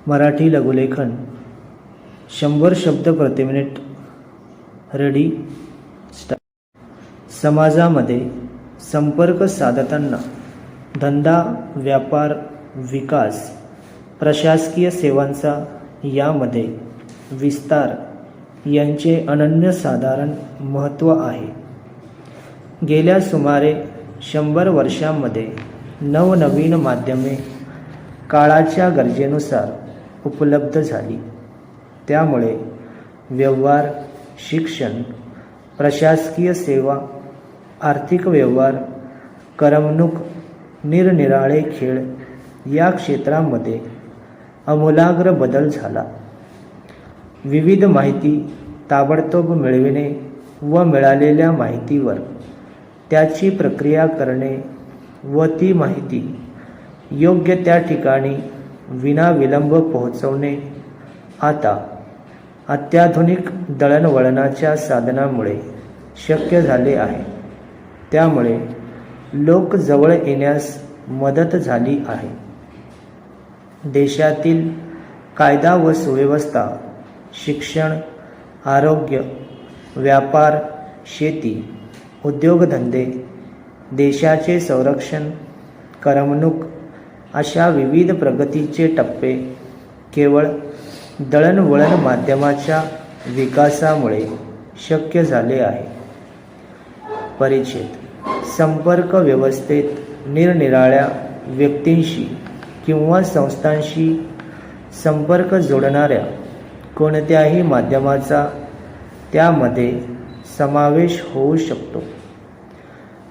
मराठी लघुलेखन 100 शब्द प्रति minute. Ready start. समाजामध्ये संपर्क साधताना धंदा, व्यापार, विकास, प्रशासकीय सेवांचा यामध्ये विस्तार यांचे अनन्यसाधारण महत्त्व आहे. गेल्या सुमारे 100 वर्षांमध्ये नवनवीन माध्यमे काळाच्या गरजेनुसार उपलब्ध झाली. त्यामुळे व्यवहार, शिक्षण, प्रशासकीय सेवा, आर्थिक व्यवहार, करमणूक, निरनिराळे खेळ या क्षेत्रांमध्ये आमूलाग्र बदल झाला. विविध माहिती ताबडतोब मिळविणे व मिळालेल्या माहितीवर त्याची प्रक्रिया करणे व ती माहिती योग्य त्या ठिकाणी विनाविलंब पोहोचवणे आता अत्याधुनिक दळणवळणाच्या साधनामुळे शक्य झाले आहे. त्यामुळे लोक जवळ येण्यास मदत झाली आहे. देशातील कायदा व सुव्यवस्था, शिक्षण, आरोग्य, व्यापार, शेती, उद्योगधंदे, देशाचे संरक्षण, करमणूक अशा विविध प्रगतीचे टप्पे केवळ दळणवळण माध्यमाच्या विकासामुळे शक्य झाले आहे. परिच्छेद. संपर्क व्यवस्थेत निरनिराळ्या व्यक्तींशी किंवा संस्थांशी संपर्क जोडणाऱ्या कोणत्याही माध्यमाचा त्यामध्ये समावेश होऊ शकतो.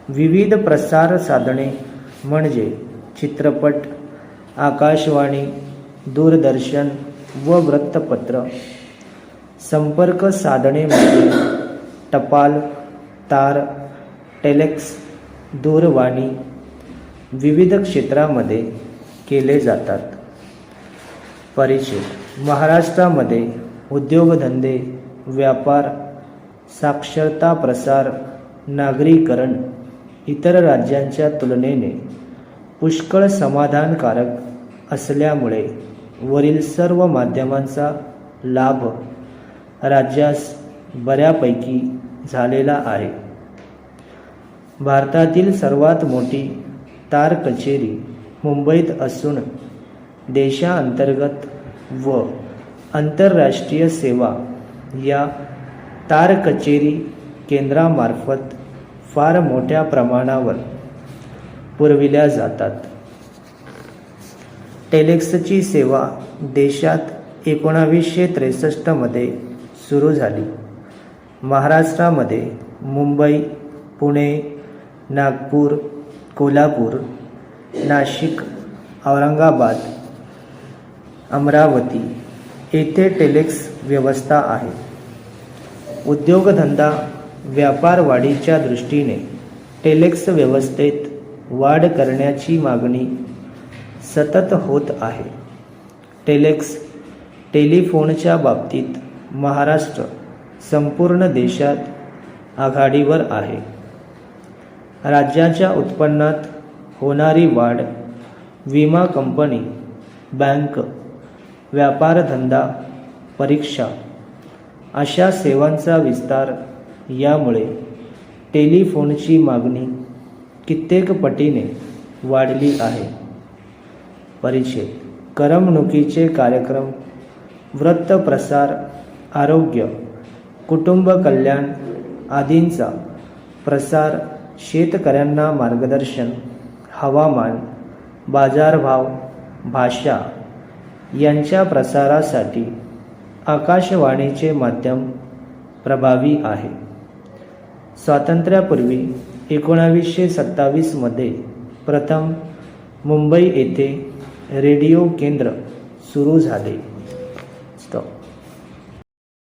विविध प्रसार साधने म्हणजे चित्रपट, आकाशवाणी, दूरदर्शन व वृत्तपत्र. संपर्क साधनेमध्ये टपाल, तार, टेलेक्स, दूरवाणी विविध क्षेत्रामध्ये केले जातात. परिच्छेद. महाराष्ट्रामध्ये उद्योगधंदे, व्यापार, साक्षरता, प्रसार, नागरीकरण इतर राज्यांच्या तुलनेने पुष्कळ समाधानकारक असल्यामुळे वरील सर्व माध्यमांचा लाभ राज्यास बऱ्यापैकी झालेला आहे. भारतातील सर्वात मोठी तार कचेरी मुंबईत असून देशांतर्गत व आंतरराष्ट्रीय सेवा या तार कचेरी केंद्रामार्फत फार मोठ्या प्रमाणावर पुरविल्या जातात. टेलेक्सची सेवा देशात 1963 मध्ये सुरू झाली. महाराष्ट्रामध्ये मुंबई, पुणे, नागपूर, कोल्हापूर, नाशिक, औरंगाबाद, अमरावती येथे टेलेक्स व्यवस्था आहे. उद्योगधंदा, व्यापार वाढीच्या दृष्टीने टेलेक्स व्यवस्थेत वाढ करण्याची मागणी सतत होत आहे. टेलेक्स टेलिफोनच्या बाबतीत महाराष्ट्र संपूर्ण देशात आघाडीवर आहे. राज्याच्या उत्पन्नात होणारी वाढ, विमा कंपनी, बँक, व्यापारधंदा, परीक्षा अशा सेवांचा विस्तार यामुळे टेलिफोनची मागणी कित्येक पटीने वाढली आहे. परिच्छेद. करमणुकीचे कार्यक्रम, वृत्तप्रसार, आरोग्य, कुटुंब कल्याण आदींचा प्रसार, शेतकऱ्यांना मार्गदर्शन, हवामान, बाजारभाव, भाषा यांच्या प्रसारासाठी आकाशवाणीचे माध्यम प्रभावी आहे. स्वातंत्र्यापूर्वी 1927 मध्ये प्रथम मुंबई येथे रेडिओ केंद्र सुरू झाले.